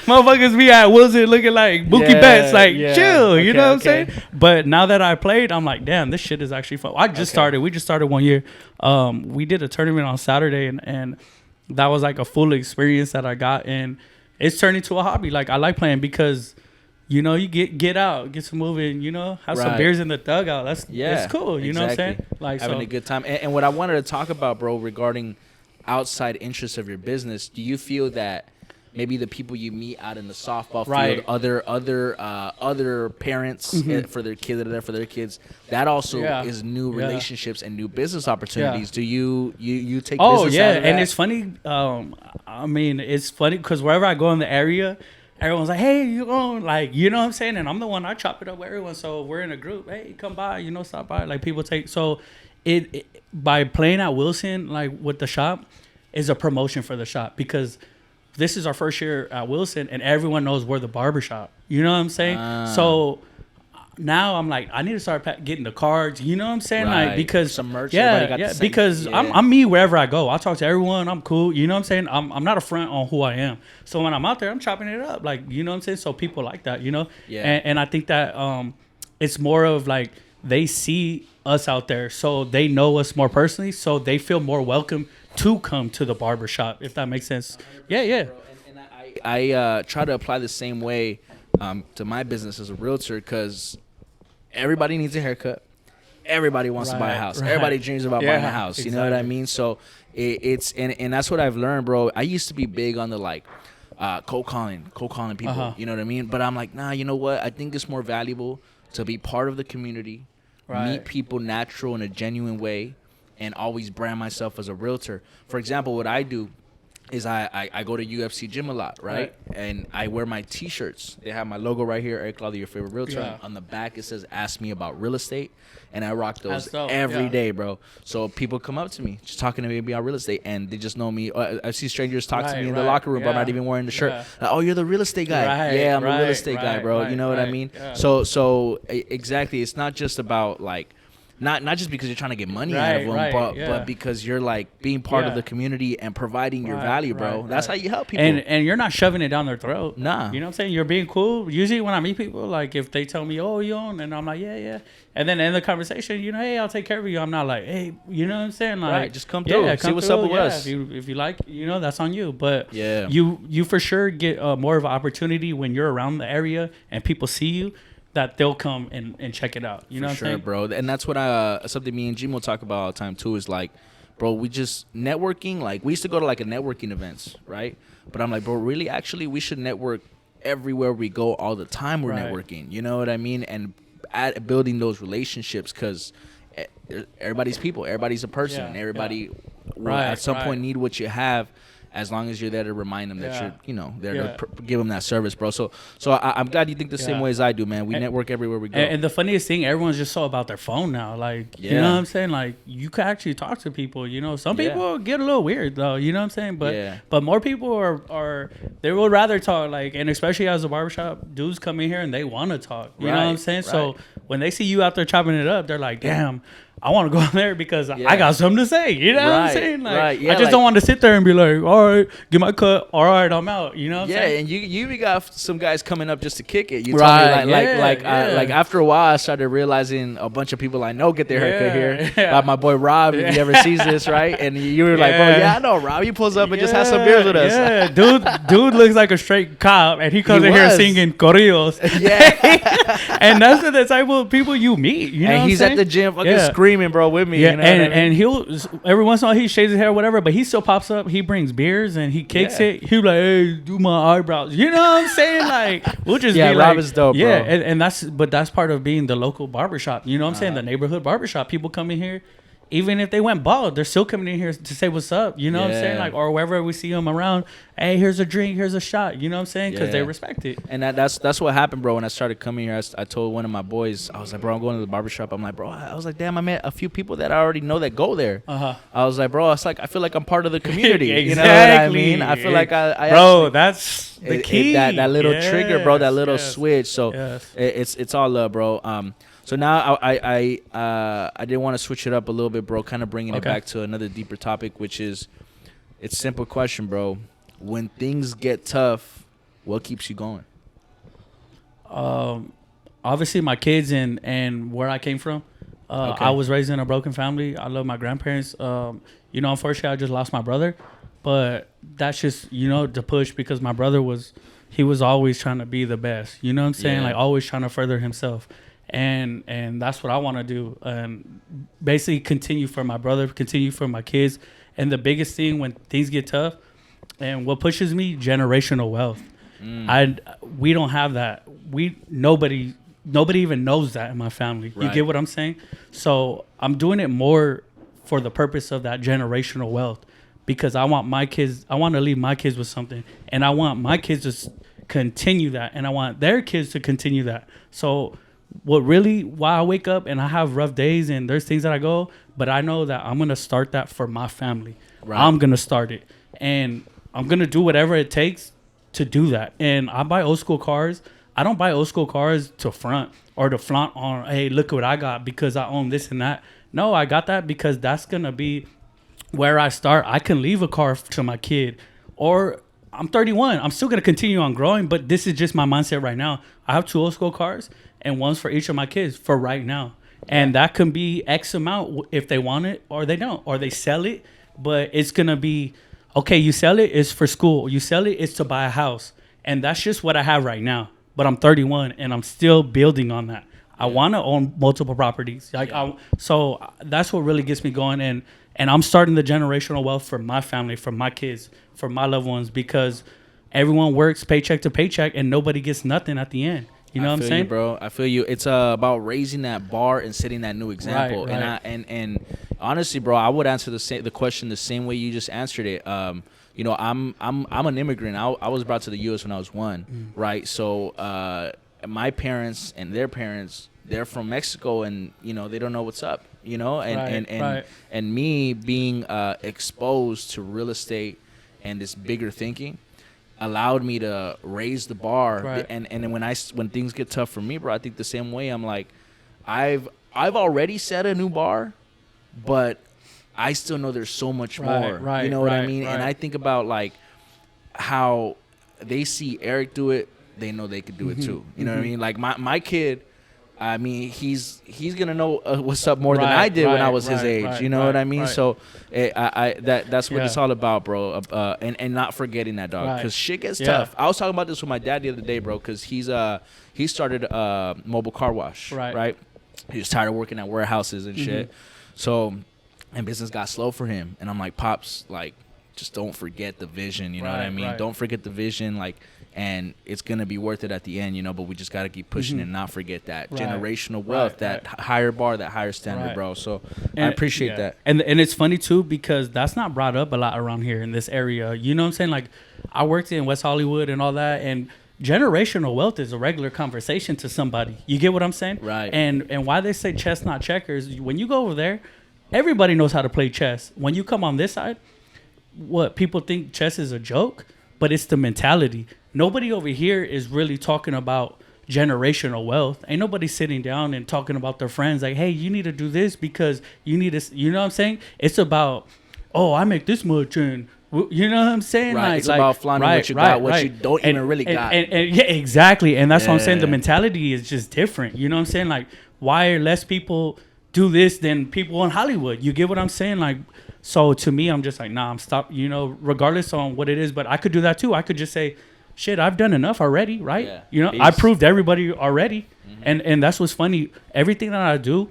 Motherfuckers be at Wilson looking like Mookie Betts, like chill, you know what I'm saying? But now that I played, I'm like, damn, this shit is actually fun. I just started. We just started 1 year. We did a tournament on Saturday, and that was like a full experience that I got, and it's turned into a hobby. Like, I like playing because, you know, you get out, get some moving, you know, have some beers in the dugout. It's cool, you know what I'm saying? Like, having a good time. And what I wanted to talk about, bro, regarding outside interests of your business, do you feel that maybe the people you meet out in the softball field, other parents for their kids that are there for their kids, that also is new relationships and new business opportunities. Do you take business out of that? And it's funny. I mean, it's funny because wherever I go in the area, everyone's like, hey, you going? Like, you know what I'm saying? And I'm the one, I chop it up with everyone. So we're in a group. Hey, come by, you know, stop by. Like, people take. So it by playing at Wilson, like with the shop, is a promotion for the shop because this is our first year at Wilson, and everyone knows we're the barbershop. You know what I'm saying? So now I'm like, I need to start getting the cards. You know what I'm saying? Right. Like, because some merch. Because I'm me wherever I go. I talk to everyone. I'm cool. You know what I'm saying? I'm not a front on who I am. So when I'm out there, I'm chopping it up. Like, you know what I'm saying? So people like that. You know? Yeah. And I think that it's more of like they see us out there, so they know us more personally, so they feel more welcome to come to the barbershop, if that makes sense. Yeah. And I try to apply the same way to my business as a realtor because everybody needs a haircut. Everybody wants to buy a house. Everybody dreams about buying a house. Exactly. You know what I mean? So it's that's what I've learned, bro. I used to be big on the like cold calling people. You know what I mean? But I'm like, nah, you know what? I think it's more valuable to be part of the community, meet people natural in a genuine way, and always brand myself as a realtor. For example, what I do is I go to UFC gym a lot, right? And I wear my T-shirts. They have my logo right here, Eric Cloud, your favorite realtor. Yeah. On the back, it says, ask me about real estate. And I rock those every day, bro. So people come up to me, just talking to me about real estate, and they just know me. I see strangers talk to me in the locker room, but I'm not even wearing the shirt. Like, oh, you're the real estate guy. Yeah, I'm the real estate guy, bro. You know what I mean? Yeah. So exactly, it's not just about, like, Not just because you're trying to get money out of them, but because you're like being part of the community and providing your value, bro. That's how you help people. And you're not shoving it down their throat. Nah. You know what I'm saying? You're being cool. Usually when I meet people, like if they tell me, oh, you own, and I'm like, yeah. And then in the conversation, you know, hey, I'll take care of you. I'm not like, hey, you know what I'm saying? Like, just come through. See what's up with us. If you like, you know, that's on you. But you for sure get more of an opportunity when you're around the area and people see you, that they'll come and check it out. You know what I'm saying? Bro. And that's what something me and Gmoe talk about all the time too, is like, bro, we just networking. Like, we used to go to like a networking events, right? But I'm like, bro, really, actually, we should network everywhere we go all the time. We're networking. You know what I mean? And building those relationships, because everybody's people. Everybody's a person. Everybody will at some point need what you have. As long as you're there to remind them that you're, you know, there to give them that service, bro. So I'm glad you think the same way as I do, man. We network everywhere we go. And the funniest thing, everyone's just so about their phone now. Like, you know what I'm saying? Like, you can actually talk to people. You know, some people get a little weird though. You know what I'm saying? But more people are they would rather talk. Like, and especially as a barbershop, dudes come in here and they want to talk. You know what I'm saying? So when they see you out there chopping it up, they're like, damn, I want to go in there because I got something to say. You know what I'm saying? Like, I just don't want to sit there and be like, all right, get my cut. All right, I'm out. You know what I'm saying? And you even got some guys coming up just to kick it. You told me like after a while, I started realizing a bunch of people I know get their haircut here. Like my boy Rob, if he ever sees this, right? And you were like, bro, I know Rob. He pulls up and just has some beers with us. Yeah, dude looks like a straight cop, and he comes in here singing corridos. Yeah. And that's the type of people you meet. You know, and he's at the gym fucking screaming screaming, bro, with me. Yeah, you know what I mean? and he'll every once in a while he shaves his hair or whatever, but he still pops up. He brings beers and he kicks it. He'll be like, hey, do my eyebrows. You know what I'm saying? Like we'll just be Rob like, is dope, bro. and that's part of being the local barbershop. You know what I'm saying? The neighborhood barbershop. People come in here. Even if they went bald, they're still coming in here to say what's up. You know what I'm saying? Like, or wherever we see them around, hey, here's a drink, here's a shot. You know what I'm saying? Because they respect it. And that's what happened, bro. When I started coming here, I told one of my boys, I was like, bro, I'm going to the barbershop. I'm like, bro, I was like, damn, I met a few people that I already know that go there. I was like, bro, it's like I feel like I'm part of the community. Exactly. You know what I mean? I feel like I bro, actually, that's the key. That little trigger, bro, that little switch. So it's all love, bro. So now I did want to switch it up a little bit, bro, kind of bringing it back to another deeper topic, which is, it's a simple question, bro. When things get tough, what keeps you going? Obviously my kids and where I came from. I was raised in a broken family. I love my grandparents. Unfortunately I just lost my brother, but that's just, the push, because my brother was always trying to be the best. You know what I'm saying? Like always trying to further himself. And that's what I want to do. Basically continue for my brother, continue for my kids. And the biggest thing when things get tough, and what pushes me, generational wealth. We don't have that. Nobody even knows that in my family. Right. You get what I'm saying? So I'm doing it more for the purpose of that generational wealth, because I want to leave my kids with something, and I want my kids to continue that, and I want their kids to continue that. So why I wake up and I have rough days and there's things that I go, but I know that I'm going to start that for my family. Right. I'm going to start it, and I'm going to do whatever it takes to do that. And I buy old school cars. I don't buy old school cars to front or to flaunt on, hey, look what I got because I own this and that. No, I got that because that's going to be where I start. I can leave a car to my kid, or I'm 31. I'm still going to continue on growing, but this is just my mindset right now. I have 2 old school cars, and one's for each of my kids for right now. And that can be X amount if they want it or they don't, or they sell it. But it's going to be, okay, you sell it, it's for school. You sell it, it's to buy a house. And that's just what I have right now. But I'm 31 and I'm still building on that. I want to own multiple properties. So that's what really gets me going. And I'm starting the generational wealth for my family, for my kids, for my loved ones, because everyone works paycheck to paycheck and nobody gets nothing at the end. You know what I'm saying? Bro, I feel you. It's about raising that bar and setting that new example. Right. And honestly, bro, I would answer the question the same way you just answered it. I'm an immigrant. I was brought to the U.S. when I was 1, right? So my parents and their parents, they're from Mexico, and they don't know what's up. And me being exposed to real estate and this bigger thinking allowed me to raise the bar. Right. And then when things get tough for me, bro, I think the same way. I'm like, I've already set a new bar, but I still know there's so much more. Right, you know what I mean? Right. And I think about like how they see Eric do it, they know they could do it too. You know what I mean? Like my kid, I mean, he's gonna know what's up more than I did when I was his age. You know what I mean? So that's what it's all about, bro. And not forgetting that, dog, because shit gets tough. I was talking about this with my dad the other day, bro, because he started a mobile car wash. Right. He was tired of working at warehouses and shit. So, and business got slow for him. And I'm like, Pops, like, just don't forget the vision. You know what I mean? Don't forget the vision. Like. And it's going to be worth it at the end, but we just got to keep pushing and not forget that generational wealth, that higher bar, that higher standard, bro. So I appreciate that. And it's funny, too, because that's not brought up a lot around here in this area. You know what I'm saying? Like, I worked in West Hollywood and all that, and generational wealth is a regular conversation to somebody. You get what I'm saying? Right. And why they say chess, not checkers, when you go over there, everybody knows how to play chess. When you come on this side, what people think chess is a joke, but it's the mentality. Nobody over here is really talking about generational wealth. Ain't nobody sitting down and talking about their friends like, hey, you need to do this because you need to, you know what I'm saying? It's about, oh, I make this much and, you know what I'm saying? Right. It's about flaunting what you got, what you don't even really got. And yeah, exactly. And that's what I'm saying. The mentality is just different. You know what I'm saying? Like, why are less people do this than people in Hollywood? You get what I'm saying? Like, so to me, I'm just like, nah, I'm stop, regardless on what it is. But I could do that too. I could just say, shit, I've done enough already, right? Yeah. I proved everybody already. And that's what's funny. Everything that I do,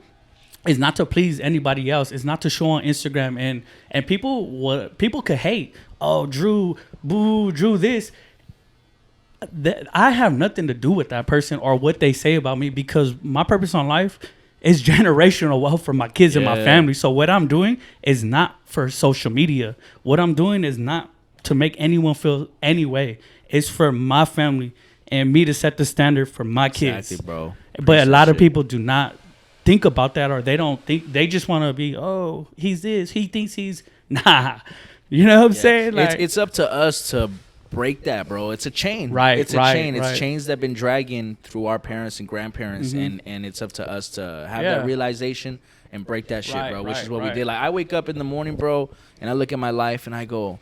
is not to please anybody else. It's not to show on Instagram. And people could hate. Oh, Drew, boo, Drew, this. I have nothing to do with that person or what they say about me, because my purpose on life is generational wealth for my kids and my family. So what I'm doing is not for social media. What I'm doing is not to make anyone feel any way. It's for my family and me to set the standard for my kids. Exactly, bro. But a lot of people do not think about that, or they don't think, they just want to be, oh, he's this, he thinks he's, nah. You know what I'm saying? Like, it's up to us to break that, bro. It's a chain. Right. It's a chain. It's chains that have been dragging through our parents and grandparents, and it's up to us to have that realization and break that shit, bro, which is what we did. Like, I wake up in the morning, bro, and I look at my life and I go,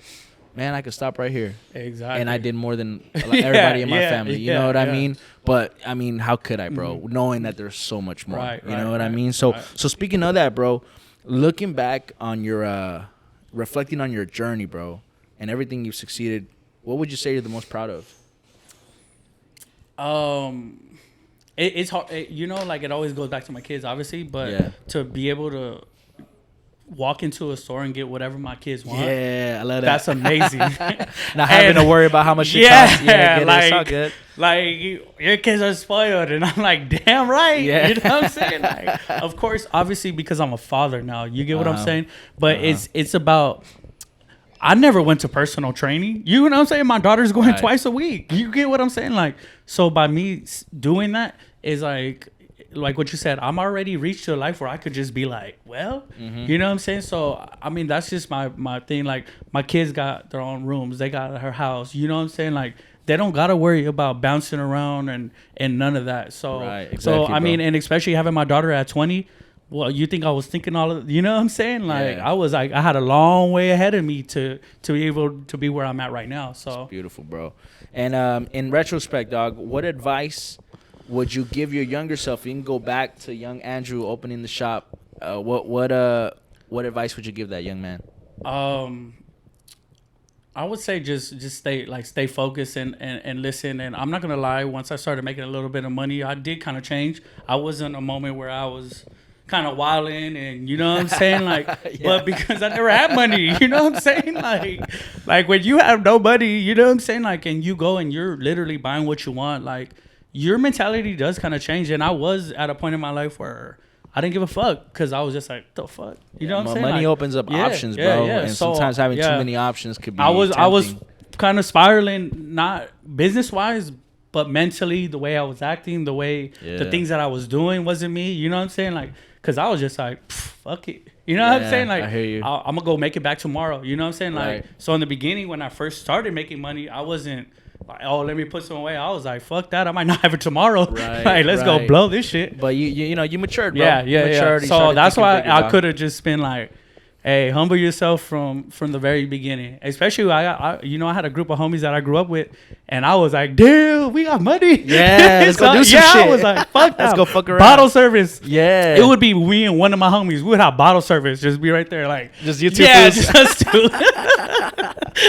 man, I could stop right here. Exactly. And I did more than everybody in my family. You know what I mean? But, I mean, how could I, bro? Knowing that there's so much more. You know what I mean? So speaking of that, bro, looking back on your, reflecting on your journey, bro, and everything you've succeeded, what would you say you're the most proud of? It's hard. Like, it always goes back to my kids, obviously. But to be able to walk into a store and get whatever my kids want. Yeah, I love that. That's amazing. Not having to worry about how much it costs. Yeah, like, it's all good. Like, your kids are spoiled. And I'm like, damn right. Yeah. You know what I'm saying? Like, of course, obviously, because I'm a father now. You get what I'm saying? But it's about... I never went to personal training. You know what I'm saying? My daughter's going twice a week. You get what I'm saying? Like, so by me doing that is like what you said, I'm already reached to a life where I could just be like, well, you know what I'm saying? So, I mean, that's just my thing. Like, my kids got their own rooms. They got her house. You know what I'm saying? Like, they don't got to worry about bouncing around and none of that. So, I mean, and especially having my daughter at 20, well, you think I was thinking all of, you know what I'm saying? Like, I was like, I had a long way ahead of me to be able to be where I'm at right now. So it's beautiful, bro. And in retrospect, dog, what advice would you give your younger self? You can go back to young Andrew opening the shop. What advice would you give that young man? I would say just stay focused and listen. And I'm not gonna lie, once I started making a little bit of money, I did kind of change. I was in a moment where I was kind of wilding, and you know what I'm saying, like, but because I never had money, you know what I'm saying, like when you have no money, you know what I'm saying, like, and you go and you're literally buying what you want, like, your mentality does kind of change. And I was at a point in my life where I didn't give a fuck, because I was just like, the fuck, you know what I'm saying? Money opens up options, bro, and so, sometimes having too many options could be I was kind of spiraling, not business wise, but mentally, the way I was acting, the way the things that I was doing wasn't me, you know what I'm saying, like. Because I was just like, fuck it. You know what I'm saying? Like, I hear you. I'm going to go make it back tomorrow. You know what I'm saying? Like, so in the beginning, when I first started making money, I wasn't like, oh, let me put some away. I was like, fuck that. I might not have it tomorrow. Like, let's go blow this shit. But you matured, bro. Yeah. So that's why I could have just been like, hey, humble yourself from the very beginning. Especially, I had a group of homies that I grew up with, and I was like, damn, we got money. Yeah, let's go do some shit. I was like, fuck that. Let's go fuck around. Bottle service. Yeah. It would be me and one of my homies. We would have bottle service. Just be right there, like. Just you two. Yeah, just two.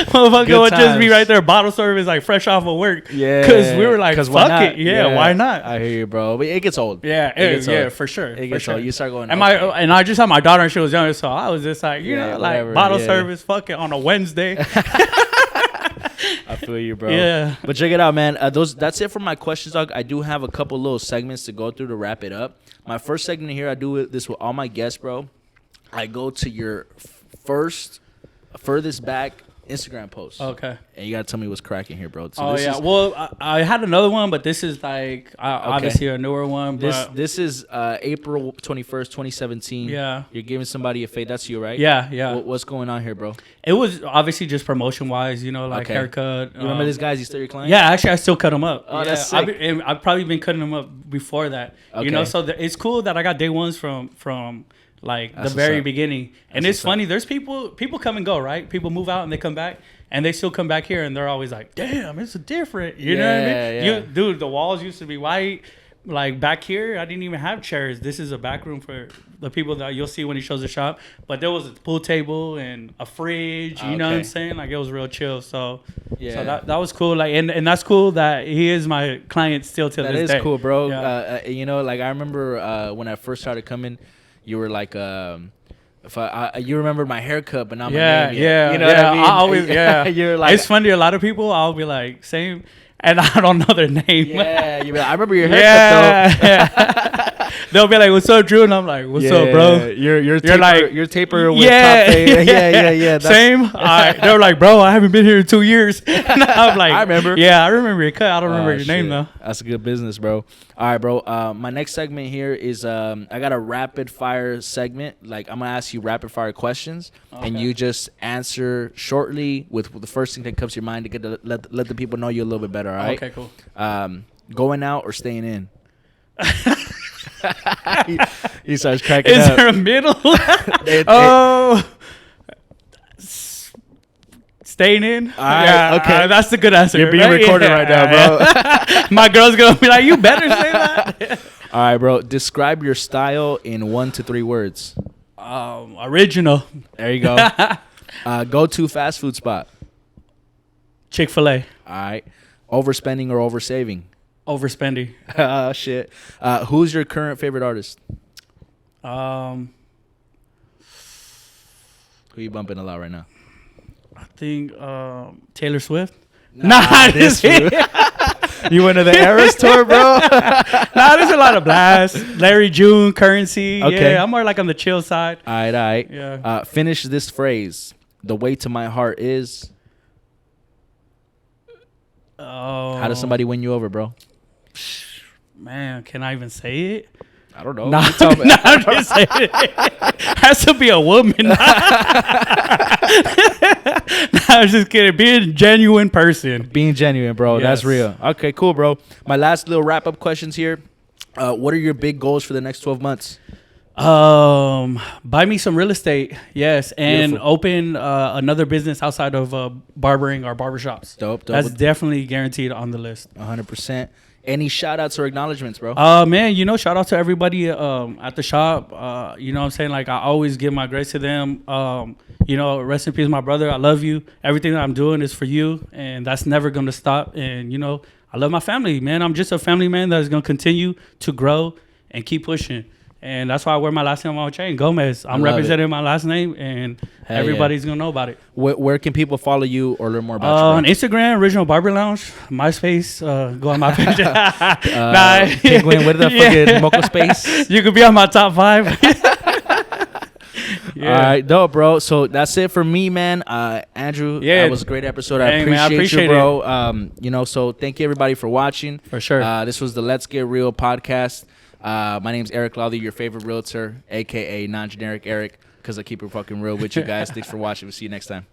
Motherfucker would just be right there, bottle service, like fresh off of work. Yeah. Because we were like, fuck it. Yeah, why not? I hear you, bro. But it gets old. Yeah, for sure. It gets old. You start going. And I just had my daughter, and she was younger, so I was just like, like bottle service, fuck it, on a Wednesday. I feel you, bro. Yeah. But check it out, man. That's it for my questions, dog. I do have a couple little segments to go through to wrap it up. My first segment here, I do this with all my guests, bro. I go to your furthest back Instagram post. Okay. And you gotta tell me what's cracking here, bro. So well, I had another one, but this is like obviously a newer one. But this is April 21st, 2017. Yeah. You're giving somebody a fade. That's you, right? Yeah. What's going on here, bro? It was obviously just promotion wise, like haircut. You remember these guys? You still your client? Yeah, actually, I still cut them up. Oh, that's sick. I've probably been cutting them up before that. Okay. So it's cool that I got day ones from like that's the very beginning. And it's funny, there's people come and go, right? People move out and they come back, and they still come back here, and they're always like, damn, it's different. You know what I mean? Dude, the walls used to be white. Like back here, I didn't even have chairs. This is a back room for the people that you'll see when he shows the shop. But there was a pool table and a fridge. You know what I'm saying? Like, it was real chill. So that was cool. Like, and that's cool that he is my client still to this day. That is cool, bro. Like, I remember when I first started coming, you were like, you remember my haircut, but not my name. Yeah. You know what I mean? I always, You're like, it's funny. A lot of people, I'll be like, same, and I don't know their name. Yeah, you be like, I remember your haircut though. Yeah. They'll be like, "What's up, Drew?" And I'm like, "What's up, bro?" You're taper with yeah, top fade. Yeah. Same. They're like, "Bro, I haven't been here in 2 years." And I'm like, I remember. Yeah, I remember your cut. I don't remember your name though. That's a good business, bro. All right, bro. My next segment here is I got a rapid fire segment. Like I'm gonna ask you rapid fire questions, and you just answer shortly with the first thing that comes to your mind to get to let the people know you a little bit better. All right. Okay, cool. Going out or staying in? he starts cracking up. Is there a middle? Staying in. All right, okay. That's a good answer. You're being recorded right now, bro. My girl's gonna be like, "You better say that." All right, bro. Describe your style in 1 to 3 words. Original. There you go. Go to fast food spot. Chick-fil-A. All right. Overspending or oversaving? Overspending. Oh, shit. Who's your current favorite artist? Who you bumping a lot right now? I think Taylor Swift. Nah, this You went to the Eras tour, bro? There's a lot of blasts. Larry June, Currency. Okay. Yeah, I'm more like on the chill side. All right. Yeah. Finish this phrase. The way to my heart is... Oh. How does somebody win you over, bro? Man, can I even say it? I don't know. I'm just saying it. Has to be a woman. I'm just kidding. Being a genuine person. Being genuine, bro. Yes. That's real. Okay, cool, bro. My last little wrap-up questions here. What are your big goals for the next 12 months? Buy me some real estate. Yes. And Beautiful. open another business outside of barbering or barbershops. Dope. That's definitely guaranteed on the list. 100%. Any shout-outs or acknowledgments, bro? Man, shout out to everybody at the shop. You know what I'm saying? Like, I always give my grace to them. Rest in peace, my brother. I love you. Everything that I'm doing is for you, and that's never going to stop. And, I love my family, man. I'm just a family man that is going to continue to grow and keep pushing. And that's why I wear my last name on my chain, Gomez. I'm representing my last name, and everybody's going to know about it. Where can people follow you or learn more about you? On Instagram, Original Barber Lounge. MySpace, go on my page. Penguin, what the fucking Moco Space? You could be on my top 5. Yeah. All right, dope, bro. So that's it for me, man. Andrew, that was a great episode. I appreciate you, bro. So thank you, everybody, for watching. For sure. This was the Let's Get Real podcast. My name's Eric Cloud E, your favorite realtor, a.k.a. non-generic Eric, because I keep it fucking real with you guys. Thanks for watching. We'll see you next time.